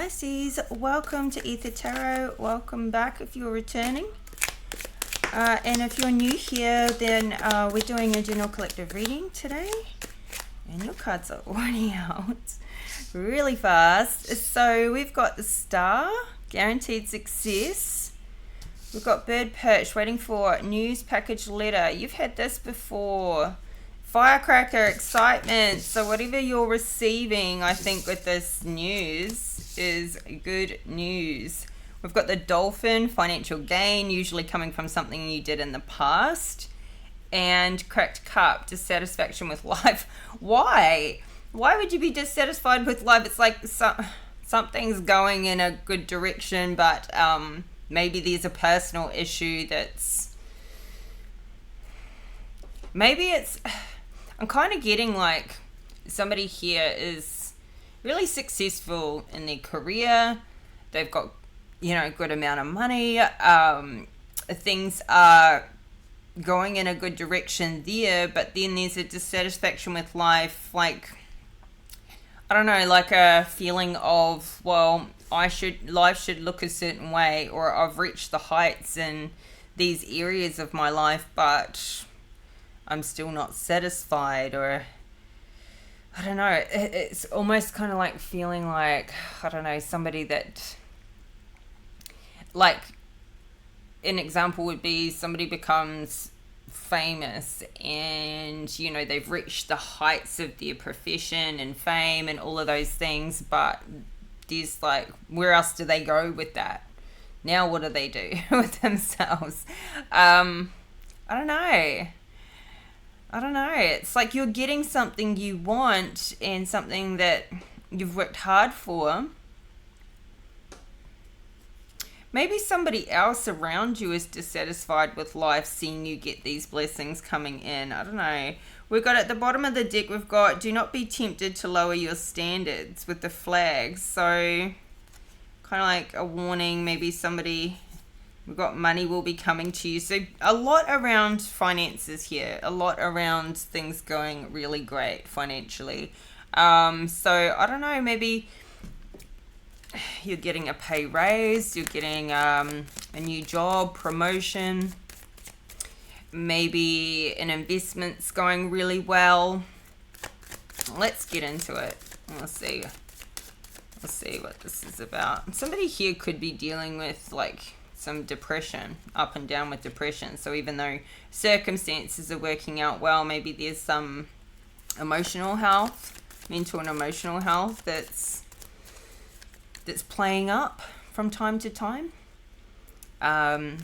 Pisces, welcome to Aether Tarot. Welcome back if you're returning. And if you're new here, then we're doing a general collective reading today. And your cards are already out really fast. So we've got the Star, guaranteed success. We've got Bird Perch, waiting for news package letter. You've had this before. Firecracker, excitement. So whatever you're receiving, I think, with this news is good news. We've got the Dolphin, financial gain, usually coming from something you did in the past. And Cracked Cup, dissatisfaction with life. Why? Why would you be dissatisfied with life? It's like something's going in a good direction, but maybe there's a personal issue that's... Maybe it's... I'm kind of getting like somebody here is really successful in their career. They've got, good amount of money. Things are going in a good direction there, but then there's a dissatisfaction with life. Like, I don't know, like a feeling of, well, life should look a certain way, or I've reached the heights in these areas of my life, but I'm still not satisfied, or I don't know. It's almost kind of like feeling like, I don't know, somebody that, like, an example would be somebody becomes famous and, they've reached the heights of their profession and fame and all of those things, but there's like, where else do they go with that? Now what do they do with themselves? I don't know. It's like you're getting something you want and something that you've worked hard for. Maybe somebody else around you is dissatisfied with life, seeing you get these blessings coming in. I don't know. We've got at the bottom of the deck, we've got do not be tempted to lower your standards with the flags. So kind of like a warning, maybe somebody... We've got money will be coming to you. So a lot around finances here. A lot around things going really great financially. So I don't know, maybe you're getting a pay raise. You're getting a new job, promotion. Maybe an investment's going really well. Let's get into it. Let's see what this is about. Somebody here could be dealing with like some depression, up and down with depression. So even though circumstances are working out well, maybe there's some emotional health, mental and emotional health that's playing up from time to time. Okay,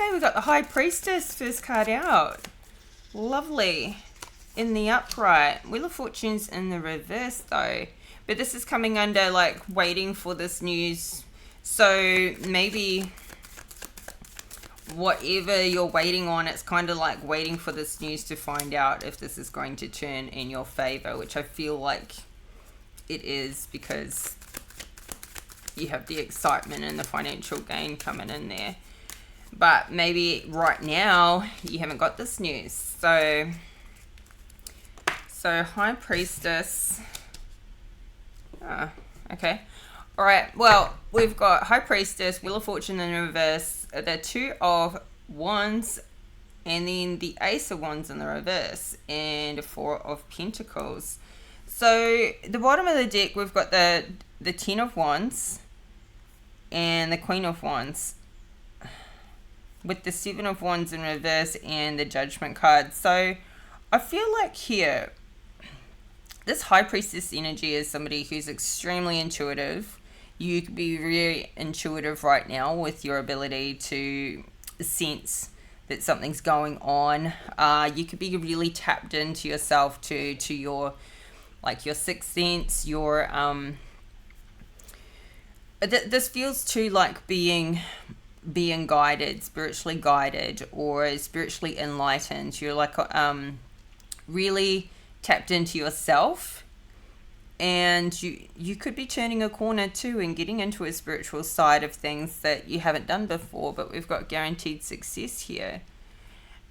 we've got the High Priestess, first card out. Lovely. In the upright. Wheel of Fortune's in the reverse though. But this is coming under like waiting for this news. So maybe whatever you're waiting on, it's kind of like waiting for this news to find out if this is going to turn in your favor, which I feel like it is, because you have the excitement and the financial gain coming in there. But maybe right now you haven't got this news. So High Priestess. Okay. All right, well, we've got High Priestess, Wheel of Fortune in reverse, the Two of Wands, and then the Ace of Wands in the reverse, and Four of Pentacles. So the bottom of the deck, we've got the Ten of Wands and the Queen of Wands, with the Seven of Wands in reverse and the Judgment card. So I feel like here, this High Priestess energy is somebody who's extremely intuitive. You could be really intuitive right now with your ability to sense that something's going on. You could be really tapped into yourself, to your like your sixth sense. Your this feels too like being guided, spiritually guided, or spiritually enlightened. You're like really tapped into yourself. And you could be turning a corner too and getting into a spiritual side of things that you haven't done before, but we've got guaranteed success here.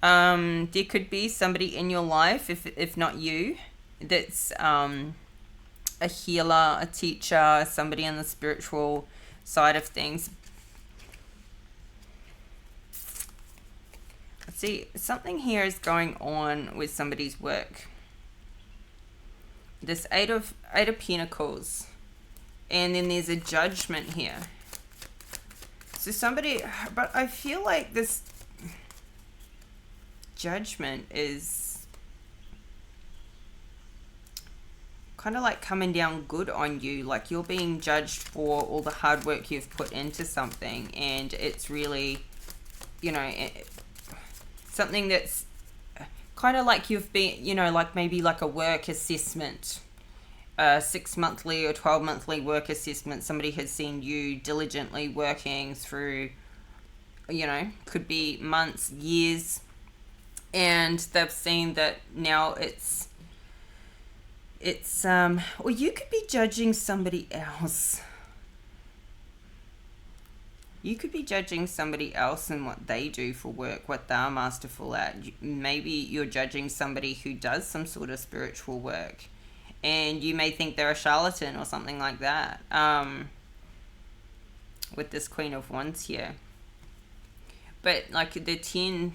There could be somebody in your life, if not you, that's a healer, a teacher, somebody on the spiritual side of things. See, something here is going on with somebody's work. This Eight of Pentacles. And then there's a Judgment here. So somebody, but I feel like this Judgment is kind of like coming down good on you. Like you're being judged for all the hard work you've put into something. And it's really, you know, something that's kind of like you've been, you know, like maybe like a work assessment, 6 monthly or 12 monthly work assessment. Somebody has seen you diligently working through, you know, could be months, years, and they've seen that now it's or you could be judging somebody else. You could be judging somebody else and what they do for work, what they're masterful at. Maybe you're judging somebody who does some sort of spiritual work, and you may think they're a charlatan or something like that. With this Queen of Wands here. But like the 10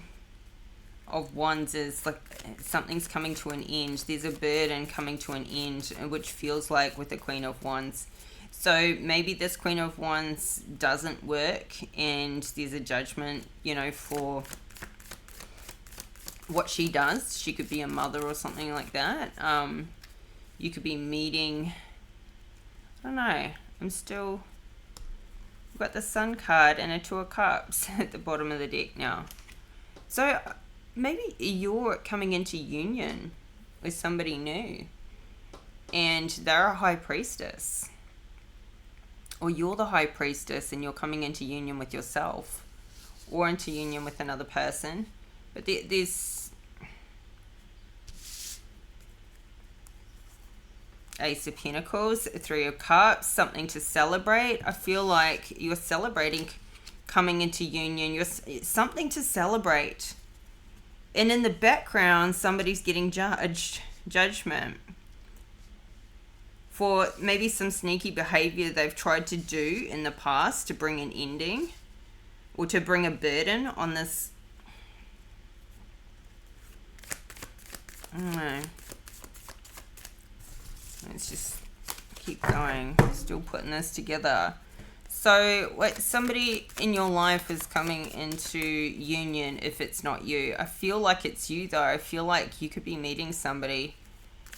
of Wands is like something's coming to an end. There's a burden coming to an end, which feels like with the Queen of Wands. So maybe this Queen of Wands doesn't work and there's a judgment, you know, for what she does. She could be a mother or something like that. You could be meeting, I don't know, we've got the Sun card and a Two of Cups at the bottom of the deck now. So maybe you're coming into union with somebody new and they're a High Priestess. Or you're the High Priestess and you're coming into union with yourself or into union with another person. But there's Ace of Pentacles, Three of Cups, something to celebrate. I feel like you're celebrating coming into union. It's something to celebrate. And in the background, somebody's getting judgment for maybe some sneaky behavior they've tried to do in the past to bring an ending or to bring a burden on this. I don't know. Let's just keep going. Still putting this together. So somebody in your life is coming into union if it's not you. I feel like it's you though. I feel like you could be meeting somebody.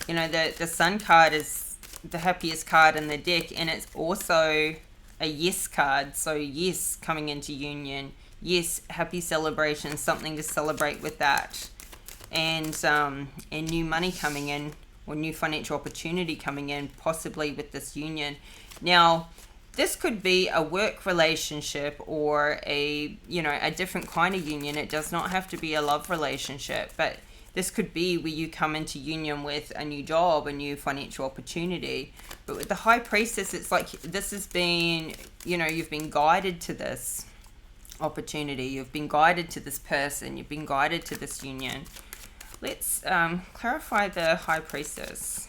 You know, the Sun card is the happiest card in the deck, and it's also a yes card. So yes, coming into union. Yes, happy celebration, something to celebrate with that. And new money coming in, or new financial opportunity coming in, possibly with this union. Now, this could be a work relationship or a different kind of union. It does not have to be a love relationship, but this could be where you come into union with a new job, a new financial opportunity. But with the High Priestess, it's like this has been, you've been guided to this opportunity. You've been guided to this person. You've been guided to this union. Let's clarify the High Priestess.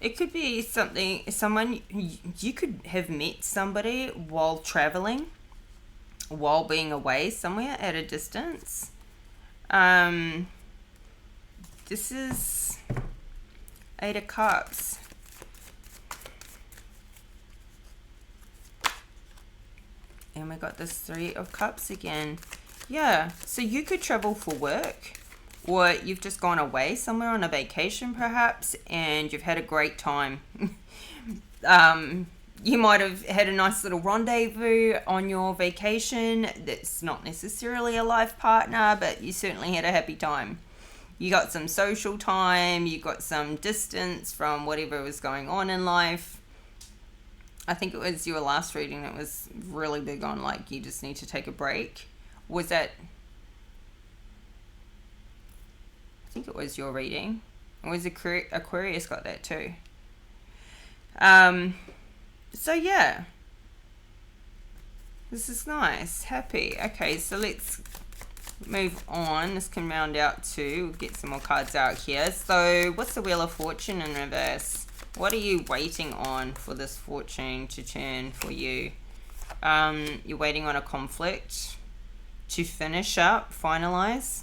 It could be someone, you could have met somebody while traveling, while being away somewhere at a distance. This is Eight of Cups. And we got this Three of Cups again. Yeah, so you could travel for work, or you've just gone away somewhere on a vacation perhaps, and you've had a great time. You might have had a nice little rendezvous on your vacation. That's not necessarily a life partner, but you certainly had a happy time. You got some social time, you got some distance from whatever was going on in life. I think it was your last reading that was really big on, like, you just need to take a break. Was that... I think it was your reading. Or was Aquarius got that too? So yeah. This is nice. Happy. Okay, so let's move on. This can round out to get some more cards out here. So what's the Wheel of Fortune in reverse? What are you waiting on for this fortune to turn for you? You're waiting on a conflict to finish up, finalize.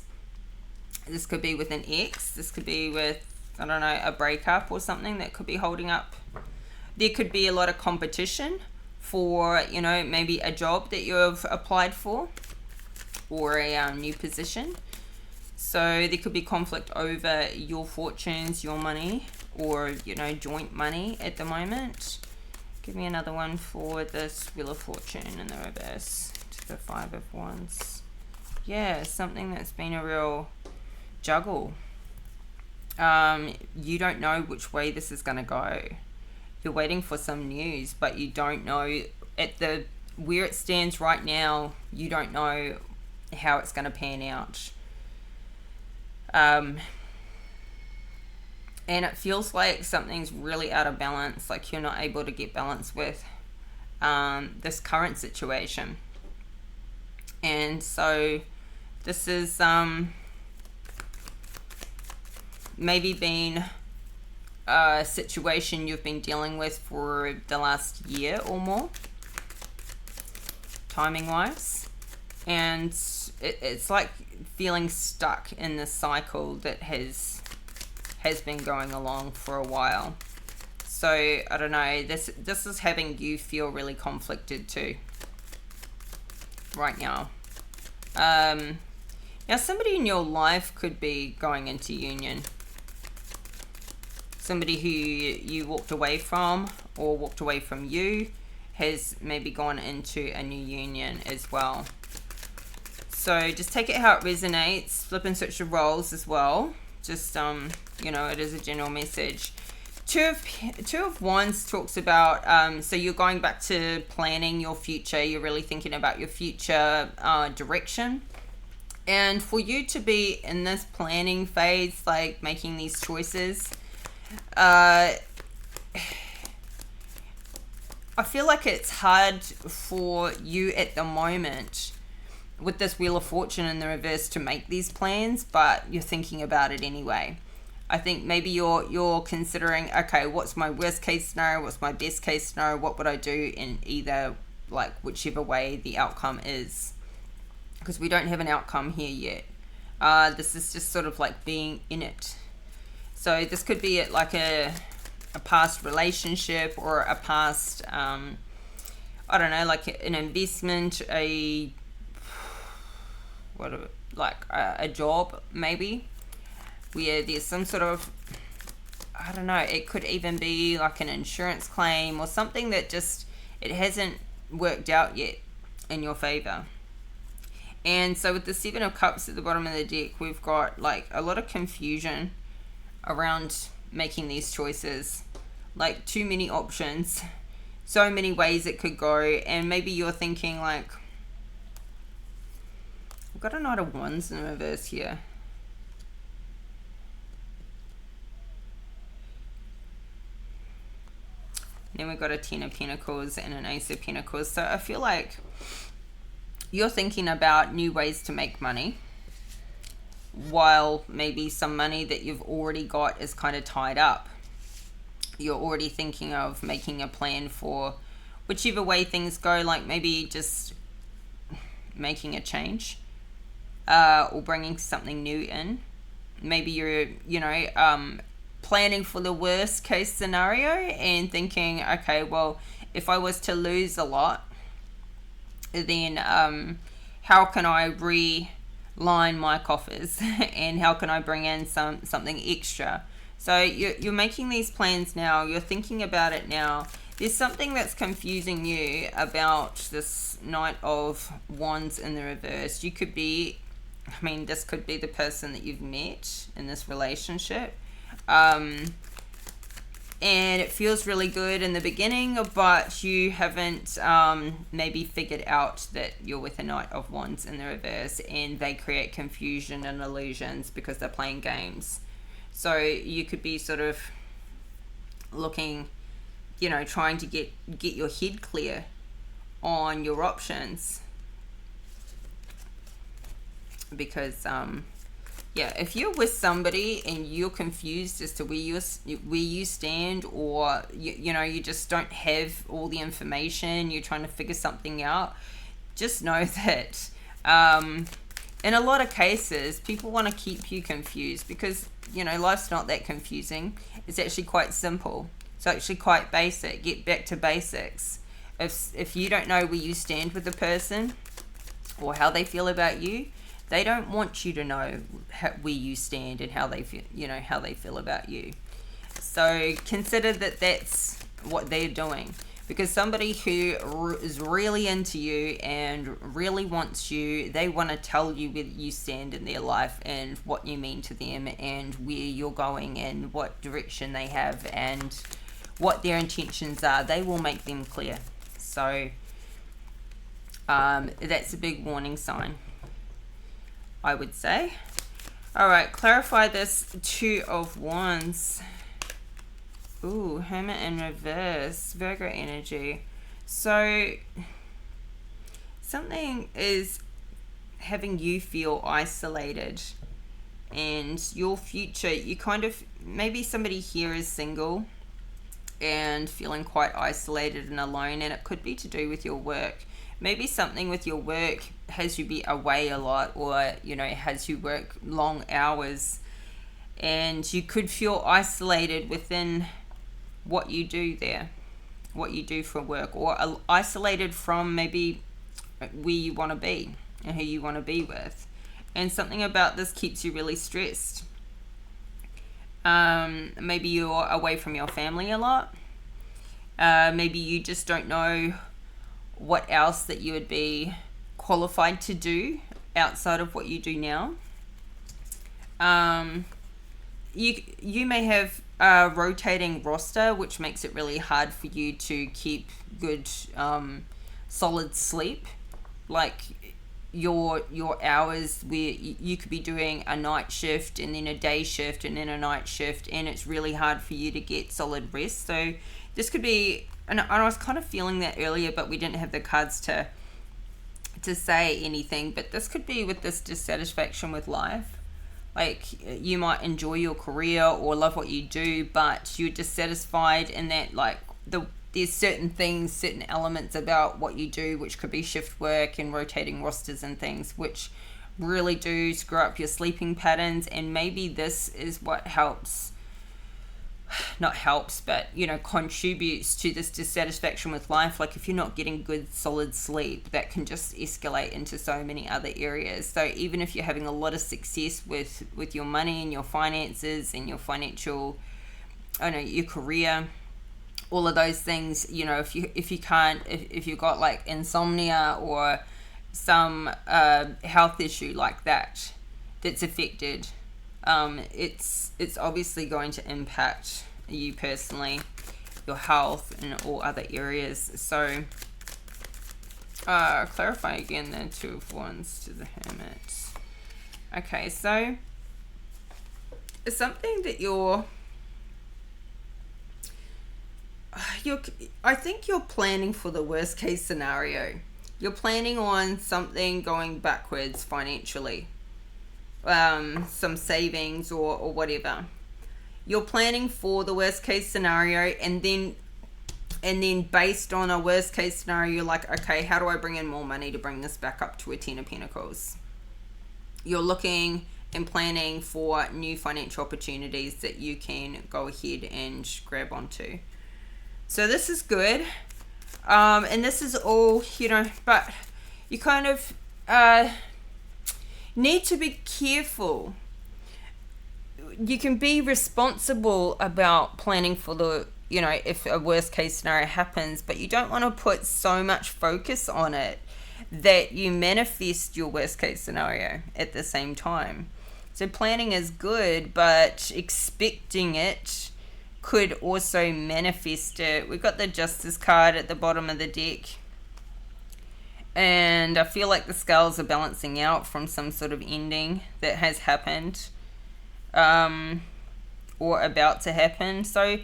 This could be with an ex. This could be with, I don't know, a breakup or something that could be holding up. There could be a lot of competition for, you know, maybe a job that you've applied for or a new position. So there could be conflict over your fortunes, your money, or, you know, joint money at the moment. Give me another one for this Wheel of Fortune in the reverse to the Five of Wands. Yeah, something that's been a real juggle. You don't know which way this is going to go. You're waiting for some news, but you don't know where it stands right now. You don't know how it's going to pan out. And it feels like something's really out of balance, like you're not able to get balance with this current situation. And so this is maybe been a situation you've been dealing with for the last year or more, timing wise. And it's like feeling stuck in this cycle that has been going along for a while. So I don't know, this is having you feel really conflicted too right now. Now somebody in your life could be going into union. Somebody who you walked away from or walked away from you has maybe gone into a new union as well. So just take it how it resonates. Flip and switch the roles as well. Just, you know, it is a general message. Two of Wands talks about, so you're going back to planning your future. You're really thinking about your future direction. And for you to be in this planning phase, like making these choices, I feel like it's hard for you at the moment with this Wheel of Fortune in the reverse to make these plans, but you're thinking about it anyway. I think maybe you're considering, okay, what's my worst case scenario? What's my best case scenario? What would I do in either, like, whichever way the outcome is? Because we don't have an outcome here yet. This is just sort of like being in it. So this could be like a past relationship or a past, I don't know, like an investment, a job maybe, where there's some sort of, I don't know, it could even be like an insurance claim or something that just, it hasn't worked out yet in your favor. And so with the Seven of Cups at the bottom of the deck, we've got like a lot of confusion around making these choices, like too many options, so many ways it could go. And maybe you're thinking like, I've got a Knight of Wands in reverse here. Then we've got a Ten of Pentacles and an Ace of Pentacles. So I feel like you're thinking about new ways to make money, while maybe some money that you've already got is kind of tied up. You're already thinking of making a plan for whichever way things go, like maybe just making a change. Or bringing something new in. Maybe you're, you know, planning for the worst case scenario and thinking, okay, well, if I was to lose a lot, then how can I reline my coffers and how can I bring in something extra? So you're making these plans now. You're thinking about it now. There's something that's confusing you about this Knight of Wands in the reverse. You could be, I mean, this could be the person that you've met in this relationship. And it feels really good in the beginning, but you haven't maybe figured out that you're with a Knight of Wands in the reverse, and they create confusion and illusions because they're playing games. So you could be sort of looking, you know, trying to get your head clear on your options. because yeah, if you're with somebody and you're confused as to where you stand, or you know, you just don't have all the information, you're trying to figure something out, just know that in a lot of cases people want to keep you confused, because you know, life's not that confusing. It's actually quite simple. It's actually quite basic. Get back to basics. If you don't know where you stand with the person or how they feel about you, they don't want you to know where you stand and how they feel, you know, how they feel about you. So consider that that's what they're doing, because somebody who is really into you and really wants you, they want to tell you where you stand in their life and what you mean to them and where you're going and what direction they have and what their intentions are. They will make them clear. So that's a big warning sign, I would say. All right, clarify this Two of Wands. Ooh, Hermit in reverse, Virgo energy. So something is having you feel isolated, and your future, you kind of, maybe somebody here is single and feeling quite isolated and alone, and it could be to do with your work. Maybe something with your work has you be away a lot, or you know, has you work long hours, and you could feel isolated within what you do there, what you do for work, or isolated from maybe where you want to be and who you want to be with. And something about this keeps you really stressed. Maybe you're away from your family a lot. Maybe you just don't know what else that you would be qualified to do outside of what you do now. You may have a rotating roster, which makes it really hard for you to keep good solid sleep. Like your hours where you could be doing a night shift and then a day shift and then a night shift, and it's really hard for you to get solid rest. So this could be, and I was kind of feeling that earlier, but we didn't have the cards to say anything, but this could be with this dissatisfaction with life. Like, you might enjoy your career or love what you do, but you're dissatisfied in that, like, there's certain things, certain elements about what you do, which could be shift work and rotating rosters and things, which really do screw up your sleeping patterns. And maybe this is what but you know, contributes to this dissatisfaction with life. Like, if you're not getting good solid sleep, that can just escalate into so many other areas. So even if you're having a lot of success with your money and your finances and your financial, your career, all of those things, you know, if you've got like insomnia or some health issue like that's affected, it's obviously going to impact you personally, your health, and all other areas. So clarify again the Two of Wands to the Hermit. Okay, so it's something that I think you're planning for the worst case scenario. You're planning on something going backwards financially, some savings or whatever. You're planning for the worst case scenario, and then based on a worst case scenario, you're like, okay, how do I bring in more money to bring this back up to a 10 of Pentacles? You're looking and planning for new financial opportunities that you can go ahead and grab onto. So this is good. And this is all, you know, but you kind of need to be careful. You can be responsible about planning for the, you know, if a worst case scenario happens, but you don't want to put so much focus on it that you manifest your worst case scenario at the same time. So planning is good, but expecting it could also manifest it. We've got the Justice card at the bottom of the deck, and I feel like the scales are balancing out from some sort of ending that has happened, or about to happen. So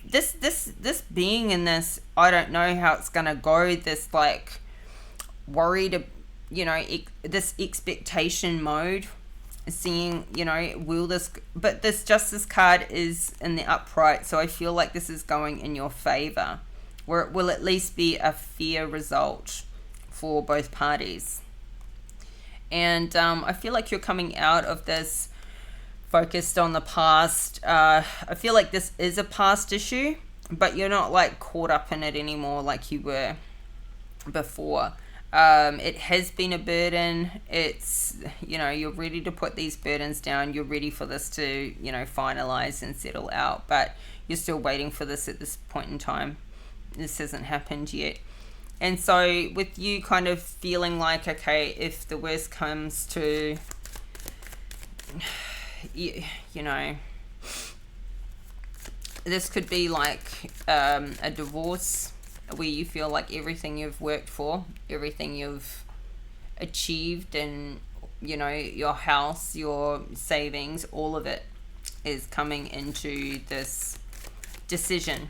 this being in this, I don't know how it's gonna go, this like worried you know, this expectation mode, seeing, you know, will this, but this Justice card is in the upright, so I feel like this is going in your favor, where it will at least be a fair result for both parties. And I feel like you're coming out of this focused on the past. I feel like this is a past issue, but you're not like caught up in it anymore like you were before. It has been a burden. It's, you know, you're ready to put these burdens down. You're ready for this to, you know, finalize and settle out, but you're still waiting for this at this point in time. This hasn't happened yet. And so with you kind of feeling like, okay, if the worst comes to, you know, this could be like a divorce, where you feel like everything you've worked for, everything you've achieved, and, you know, your house, your savings, all of it is coming into this decision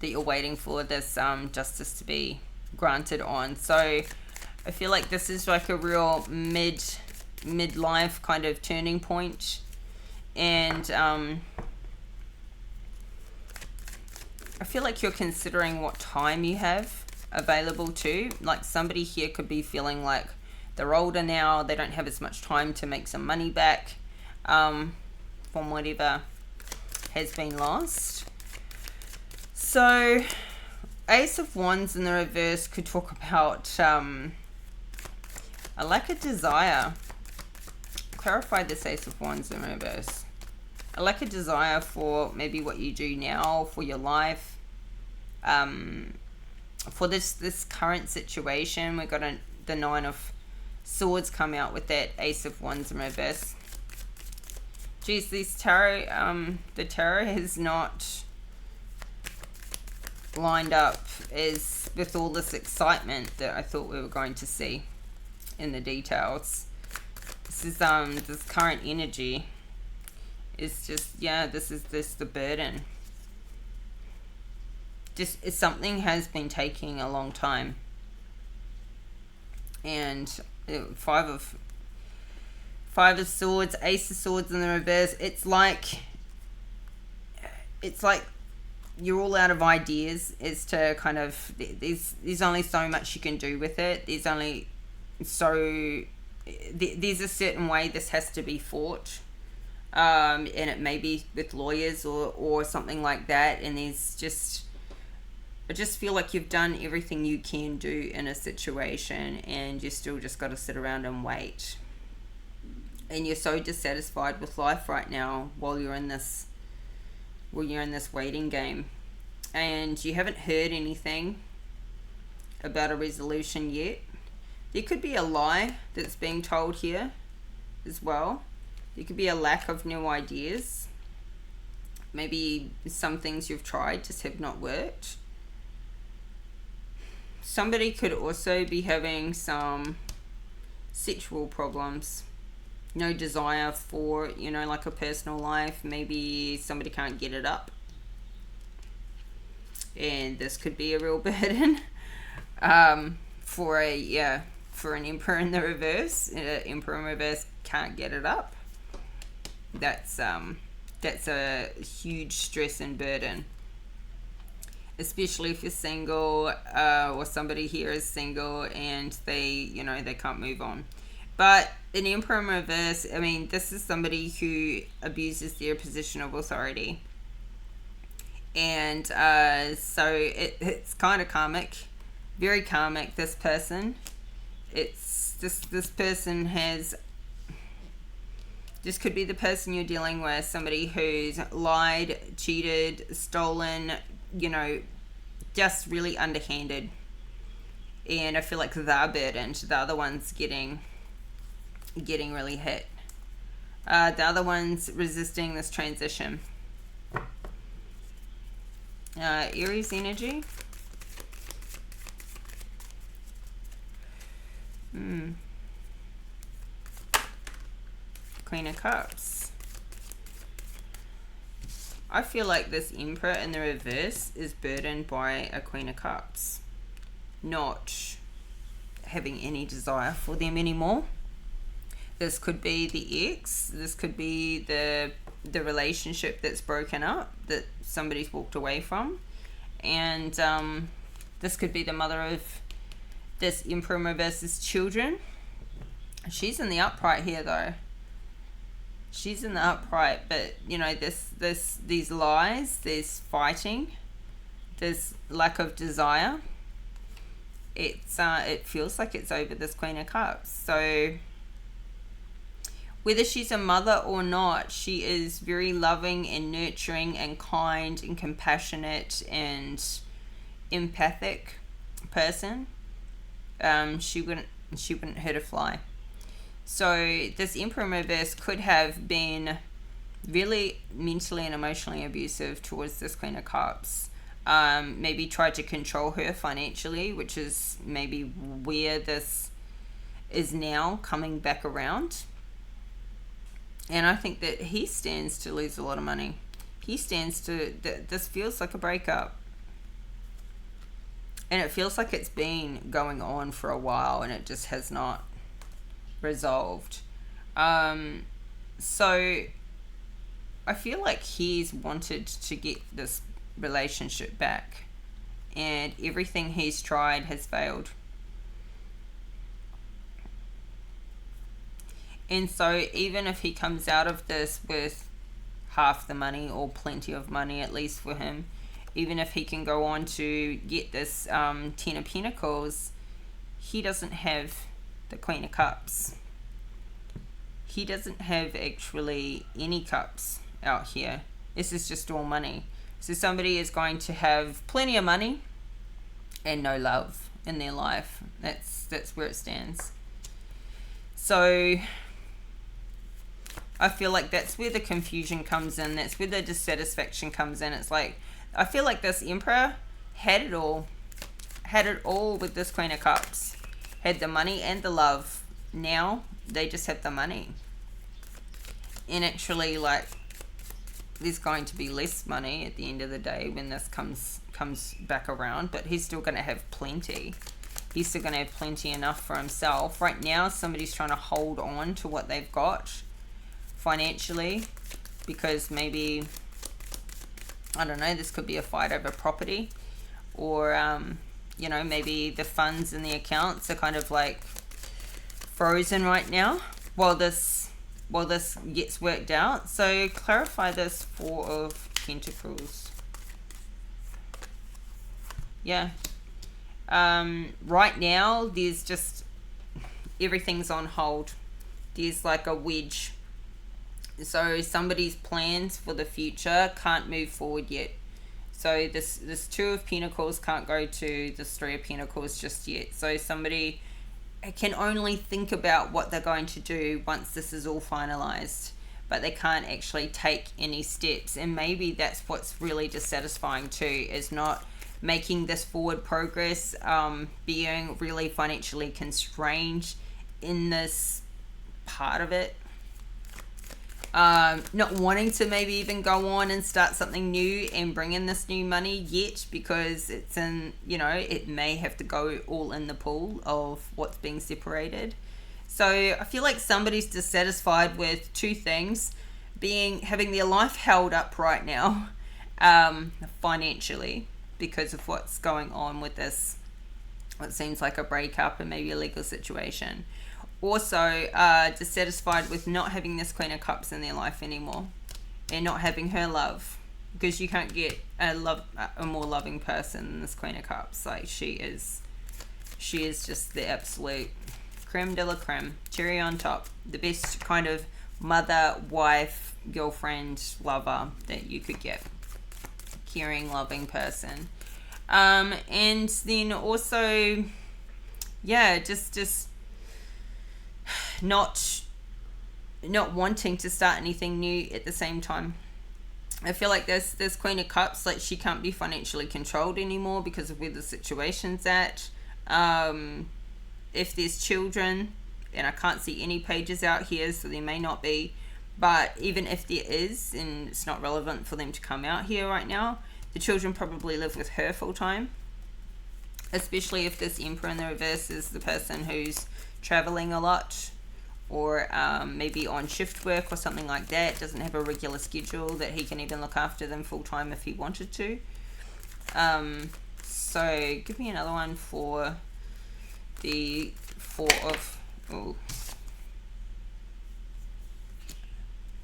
that you're waiting for this justice to be granted on. So I feel like this is like a real midlife kind of turning point. And I feel like you're considering what time you have available too. Like somebody here could be feeling like they're older now, they don't have as much time to make some money back from whatever has been lost. So Ace of Wands in the reverse could talk about a lack of desire. Clarify this Ace of Wands in reverse. A lack of desire for maybe what you do now, for your life, for this current situation. We got the Nine of Swords come out with that Ace of Wands in reverse. Geez, this tarot, the tarot has not lined up as with all this excitement that I thought we were going to see in the details. This is this current energy is just, yeah, this is the burden. Just something has been taking a long time. And Five of Swords, Ace of Swords in the reverse. It's like you're all out of ideas as to kind of, there's only so much you can do with it. There's a certain way this has to be fought, and it may be with lawyers or something like that. And I just feel like you've done everything you can do in a situation, and you still just got to sit around and wait. And you're so dissatisfied with life right now while you're in this waiting game, and you haven't heard anything about a resolution yet. There could be a lie that's being told here as well. There could be a lack of new ideas. Maybe some things you've tried just have not worked. Somebody could also be having some sexual problems. No desire for, you know, like a personal life. Maybe somebody can't get it up, and this could be a real burden for an Emperor in the reverse. Emperor in reverse can't get it up. That's a huge stress and burden, especially if you're single, or somebody here is single and they can't move on. But an Emperor in reverse, I mean, this is somebody who abuses their position of authority. And so it's kind of karmic, very karmic, this person. It's this person has, this could be the person you're dealing with, somebody who's lied, cheated, stolen, you know, just really underhanded. And I feel like they're burdened. They're the ones getting really hit. The other one's resisting this transition. Aries energy. Queen of Cups. I feel like this Emperor in the reverse is burdened by a Queen of Cups. Not having any desire for them anymore. This could be the ex. This could be the relationship that's broken up, that somebody's walked away from. And this could be the mother of this Emperor versus children. She's in the upright here, though. She's in the upright, but you know, these lies, there's fighting, there's lack of desire. It feels like it's over this Queen of Cups. So whether she's a mother or not, she is very loving and nurturing and kind and compassionate and empathic person. She wouldn't hurt a fly. So this Emperor reverse could have been really mentally and emotionally abusive towards this Queen of Cups. Maybe tried to control her financially, which is maybe where this is now coming back around. And I think that he stands to lose a lot of money. He stands to... This feels like a breakup. And it feels like it's been going on for a while and it just has not resolved. So I feel like he's wanted to get this relationship back. And everything he's tried has failed. And so even if he comes out of this with half the money or plenty of money, at least for him, even if he can go on to get this Ten of Pentacles, he doesn't have the Queen of Cups. He doesn't have actually any cups out here. This is just all money. So somebody is going to have plenty of money and no love in their life. That's where it stands. So I feel like that's where the confusion comes in. That's where the dissatisfaction comes in. It's like, I feel like this Emperor had it all. Had it all with this Queen of Cups. Had the money and the love. Now they just have the money. And actually, like, there's going to be less money at the end of the day when this comes back around. But he's still going to have plenty. He's still going to have plenty enough for himself. Right now, somebody's trying to hold on to what they've got financially, because maybe, I don't know, this could be a fight over property, or you know, maybe the funds in the accounts are kind of like frozen right now while this gets worked out. So clarify this Four of Pentacles. Yeah. Right now there's just everything's on hold. There's like a wedge. So somebody's plans for the future can't move forward yet. So this Two of Pentacles can't go to this Three of Pentacles just yet. So somebody can only think about what they're going to do once this is all finalized, but they can't actually take any steps. And maybe that's what's really dissatisfying too, is not making this forward progress, being really financially constrained in this part of it. Not wanting to maybe even go on and start something new and bring in this new money yet, because it's in, you know, it may have to go all in the pool of what's being separated. So I feel like somebody's dissatisfied with two things: having their life held up right now, financially, because of what's going on with this, what seems like a breakup and maybe a legal situation. Also dissatisfied with not having this Queen of Cups in their life anymore, and not having her love, because you can't get a more loving person than this Queen of Cups. Like, she is just the absolute creme de la creme, cherry on top, the best kind of mother, wife, girlfriend, lover that you could get. Caring, loving person. And then also, yeah, just not wanting to start anything new at the same time. I feel like this Queen of Cups, like, she can't be financially controlled anymore because of where the situation's at. If there's children, and I can't see any pages out here, so there may not be, but even if there is, and it's not relevant for them to come out here right now, the children probably live with her full time. especially if this Emperor in the reverse is the person who's traveling a lot, or maybe on shift work or something like that, doesn't have a regular schedule that he can even look after them full time if he wanted to. So give me another one for the Four of... Oh,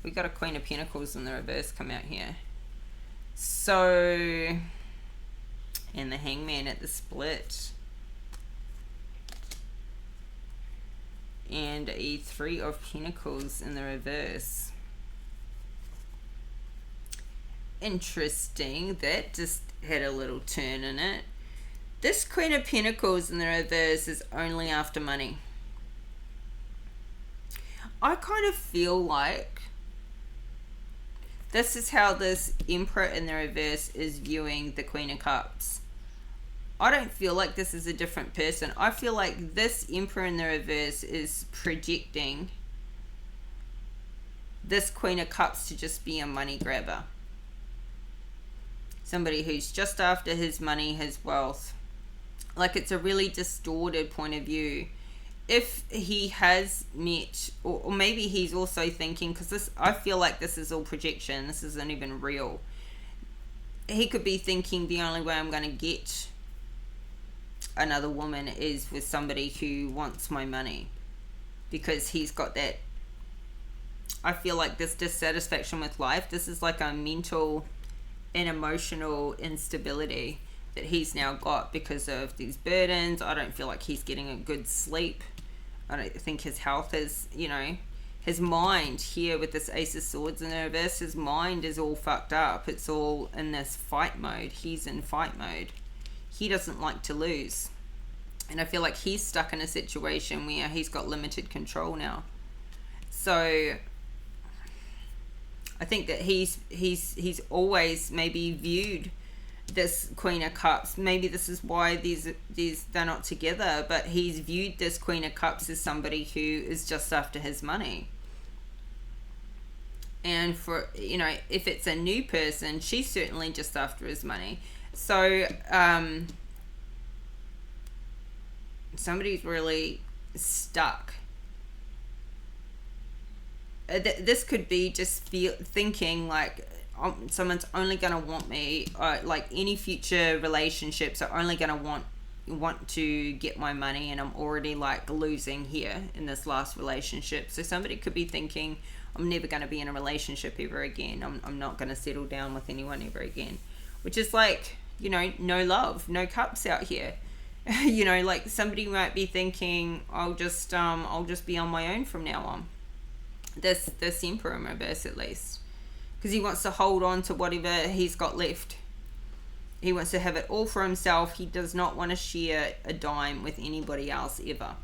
we got a Queen of Pentacles in the reverse come out here. So, and the Hangman at the split. And a Three of Pentacles in the reverse. Interesting. That just had a little turn in it. This Queen of Pentacles in the reverse is only after money. I kind of feel like this is how this Emperor in the reverse is viewing the Queen of Cups. I don't feel like this is a different person. I feel like this Emperor in the reverse is projecting this Queen of Cups to just be a money grabber. Somebody who's just after his money, his wealth. Like, it's a really distorted point of view. If he has met, or maybe he's also thinking, because this, I feel like this is all projection, this isn't even real. He could be thinking the only way I'm going to get another woman is with somebody who wants my money, because he's got that, I feel like, this dissatisfaction with life. This is like a mental and emotional instability that he's now got because of these burdens. I don't feel like he's getting a good sleep. I don't think his health is, his mind here with this Ace of Swords in the reverse, his mind is all fucked up. It's all in this fight mode. He's in fight mode. He doesn't like to lose. And I feel like he's stuck in a situation where he's got limited control now. So I think that he's always maybe viewed this Queen of Cups. Maybe this is why these they're not together, but he's viewed this Queen of Cups as somebody who is just after his money. And for, if it's a new person, she's certainly just after his money. So somebody's really stuck. This could be just thinking like, someone's only going to want me, like any future relationships are only going to want to get my money, and I'm already like losing here in this last relationship. So somebody could be thinking, I'm never going to be in a relationship ever again. I'm not going to settle down with anyone ever again, which is like, no love, no cups out here. Like somebody might be thinking, I'll just be on my own from now on. This Emperor in reverse, at least, because he wants to hold on to whatever he's got left. He wants to have it all for himself. He does not want to share a dime with anybody else ever.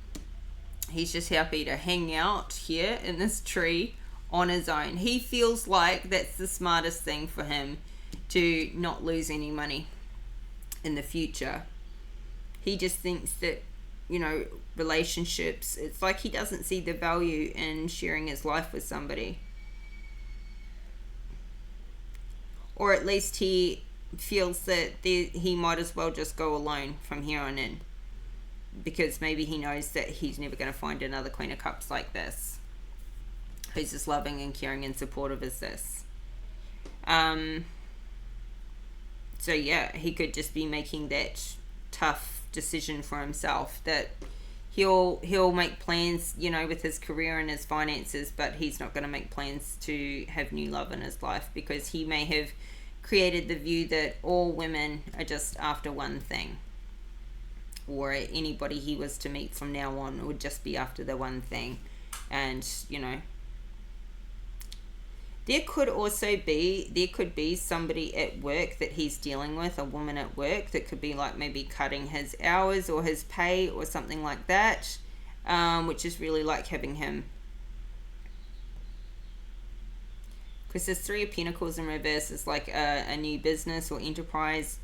He's just happy to hang out here in this tree on his own. He feels like that's the smartest thing for him, to not lose any money in the future. He just thinks that, relationships, it's like he doesn't see the value in sharing his life with somebody. Or at least he feels that he might as well just go alone from here on in, because maybe he knows that he's never going to find another Queen of Cups like this, who's as loving and caring and supportive as this. So yeah, he could just be making that tough decision for himself, that he'll make plans, with his career and his finances, but he's not going to make plans to have new love in his life, because he may have created the view that all women are just after one thing, or anybody he was to meet from now on would just be after the one thing. And there could be somebody at work that he's dealing with, a woman at work, that could be like maybe cutting his hours or his pay or something like that, which is really like having him. Because this Three of Pentacles in reverse is like a new business or enterprise,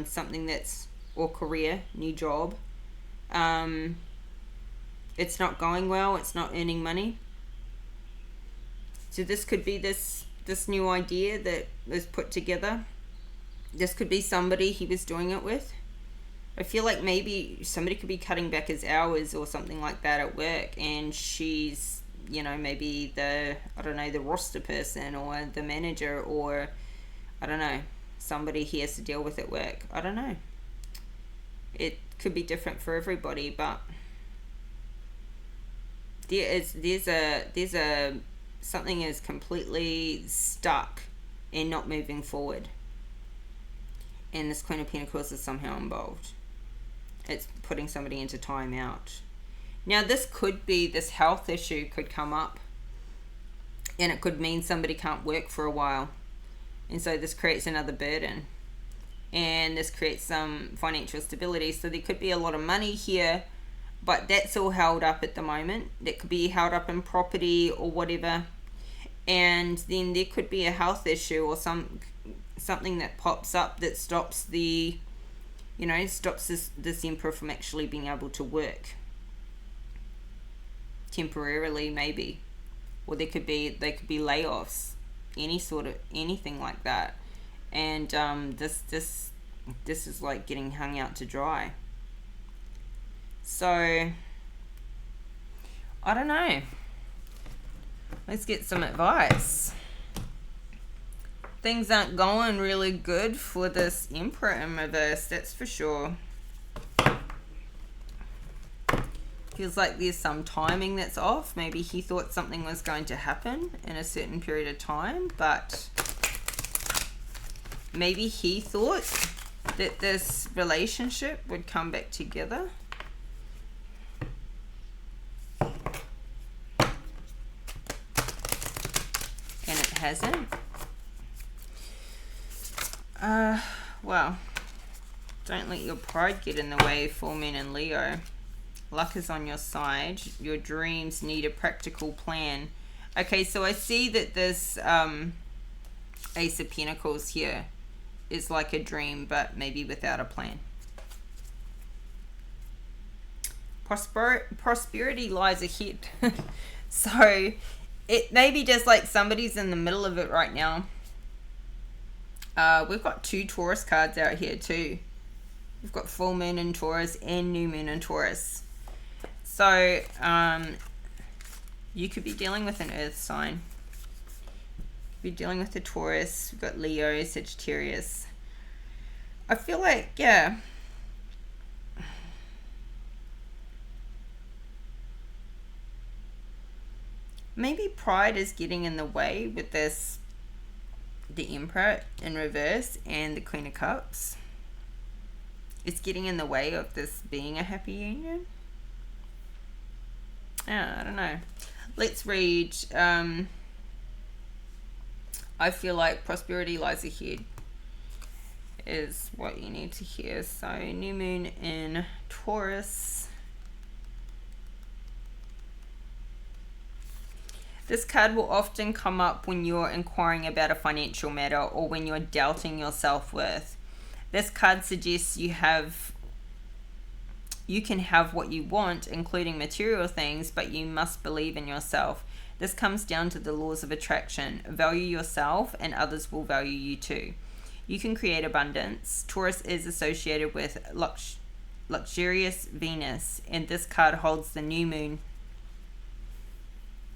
something that's, or career, new job. It's not going well, it's not earning money. So this could be this new idea that was put together. This could be somebody he was doing it with. I feel like maybe somebody could be cutting back his hours or something like that at work, and she's, you know, maybe the, I don't know, the roster person or the manager, or I don't know, somebody he has to deal with at work. I don't know. It could be different for everybody, but there's a something is completely stuck and not moving forward, and this Queen of Pentacles is somehow involved. It's putting somebody into timeout. Now this could be, this health issue could come up, and it could mean somebody can't work for a while, and so this creates another burden, and this creates some financial stability. So there could be a lot of money here, but that's all held up at the moment. That could be held up in property or whatever, and then there could be a health issue or something that pops up that stops the, you know, stops this emperor from actually being able to work temporarily, maybe. Or they could be layoffs, anything like that. And this is like getting hung out to dry. So I don't know, let's get some advice. Things aren't going really good for this emperor in reverse, that's for sure. Feels like there's some timing that's off. Maybe he thought something was going to happen in a certain period of time, but maybe he thought that this relationship would come back together. And it hasn't. Well, don't let your pride get in the way, full moon and Leo. Luck is on your side. Your dreams need a practical plan. Okay, so I see that this Ace of Pentacles here is like a dream, but maybe without a plan. Prosperity lies ahead. So it may be just like somebody's in the middle of it right now. We've got 2 Taurus cards out here too. We've got full moon in Taurus and new moon in Taurus. So you could be dealing with an earth sign. You're dealing with the Taurus. We've got Leo, Sagittarius. I feel like, yeah, maybe pride is getting in the way with this, the Emperor in reverse and the Queen of Cups. It's getting in the way of this being a happy union. I don't know. Let's read. I feel like prosperity lies ahead is what you need to hear. So new moon in Taurus. This card will often come up when you're inquiring about a financial matter or when you're doubting your self-worth. This card suggests you can have what you want, including material things, but you must believe in yourself. This comes down to the laws of attraction. Value yourself and others will value you too. You can create abundance. Taurus is associated with luxurious Venus, and this card holds the new moon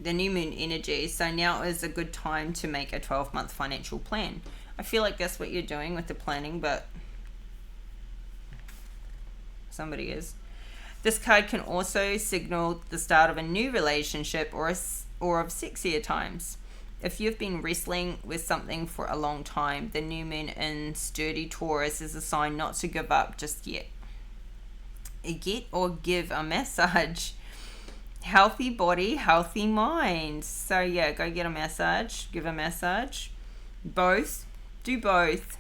energy. So now is a good time to make a 12-month financial plan. I feel like that's what you're doing with the planning, but somebody is. This card can also signal the start of a new relationship or of sexier times. If you've been wrestling with something for a long time, the new moon in sturdy Taurus is a sign not to give up just yet. Get or give a massage. Healthy body, healthy mind. So yeah, go get a massage, give a massage. Both. Do both.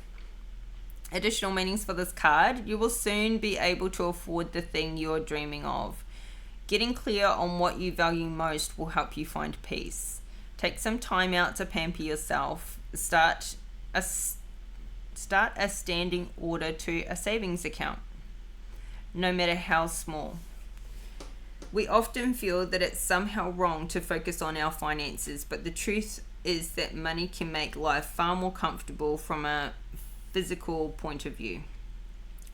Additional meanings for this card. You will soon be able to afford the thing you're dreaming of. Getting clear on what you value most will help you find peace. Take some time out to pamper yourself. Start a standing order to a savings account, no matter how small. We often feel that it's somehow wrong to focus on our finances, but the truth is that money can make life far more comfortable from a physical point of view.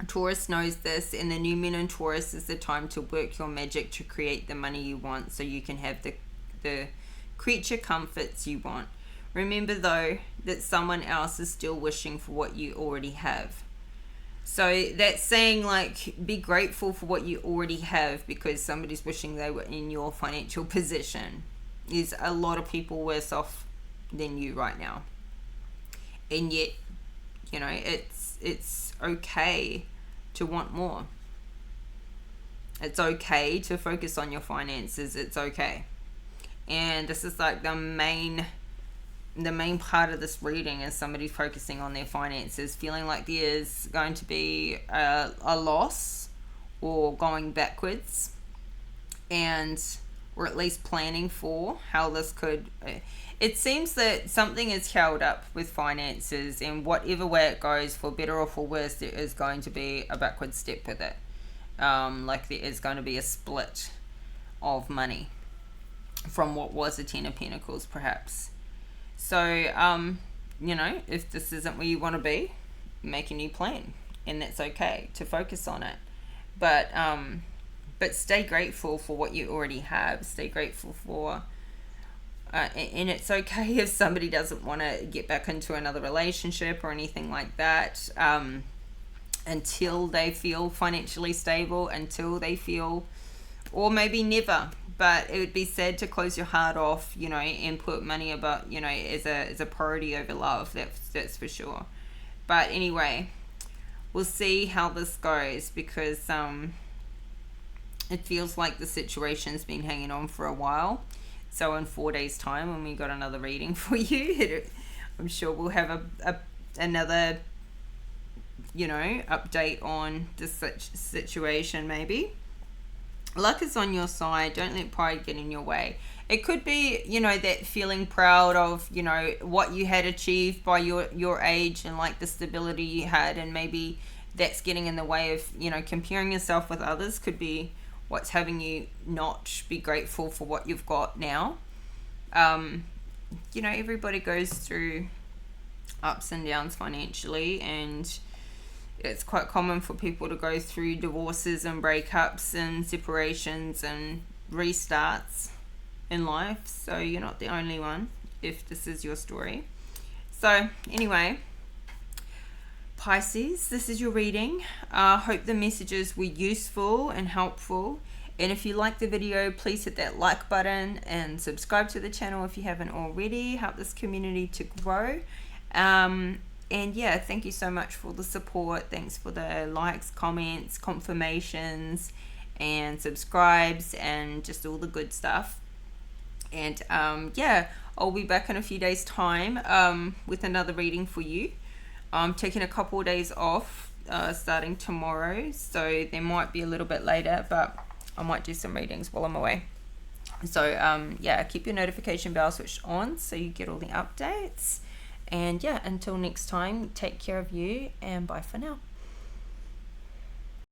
Taurus knows this, and the new moon in Taurus is the time to work your magic to create the money you want, so you can have the creature comforts you want. Remember though that someone else is still wishing for what you already have. So that's saying, like, be grateful for what you already have, because somebody's wishing they were in your financial position. There's a lot of people worse off than you right now, and yet, you know, it's okay to want more. It's okay to focus on your finances. It's okay. And this is like the main part of this reading is somebody focusing on their finances, feeling like there's going to be a loss or going backwards, and or at least planning for how this could. It seems that something is held up with finances, and whatever way it goes, for better or for worse, there is going to be a backward step with it. Like there is going to be a split of money from what was a 10 of Pentacles, perhaps. So, you know, if this isn't where you want to be, make a new plan, and that's okay to focus on it. But stay grateful for what you already have. Stay grateful for, and it's okay if somebody doesn't want to get back into another relationship or anything like that, until they feel financially stable, until they feel, or maybe never. But it would be sad to close your heart off, you know, and put money above, you know, as a priority over love. That's for sure. But anyway, we'll see how this goes, because it feels like the situation's been hanging on for a while. So in 4 days' time, when we got another reading for you, I'm sure we'll have another, you know, update on this situation maybe. Luck is on your side. Don't let pride get in your way. It could be, you know, that feeling proud of, you know, what you had achieved by your age, and like the stability you had, and maybe that's getting in the way of, you know, comparing yourself with others. Could be what's having you not be grateful for what you've got now. You know, everybody goes through ups and downs financially, and it's quite common for people to go through divorces and breakups and separations and restarts in life. So you're not the only one if this is your story. So anyway, Pisces, this is your reading. Hope the messages were useful and helpful. And if you like the video, please hit that like button and subscribe to the channel if you haven't already. Help this community to grow. And yeah, thank you so much for the support. Thanks for the likes, comments, confirmations, and subscribes, and just all the good stuff. And yeah, I'll be back in a few days' time with another reading for you. I'm taking a couple of days off starting tomorrow, so they might be a little bit later, but I might do some readings while I'm away. So yeah, keep your notification bell switched on so you get all the updates. And yeah, until next time, take care of you, and bye for now.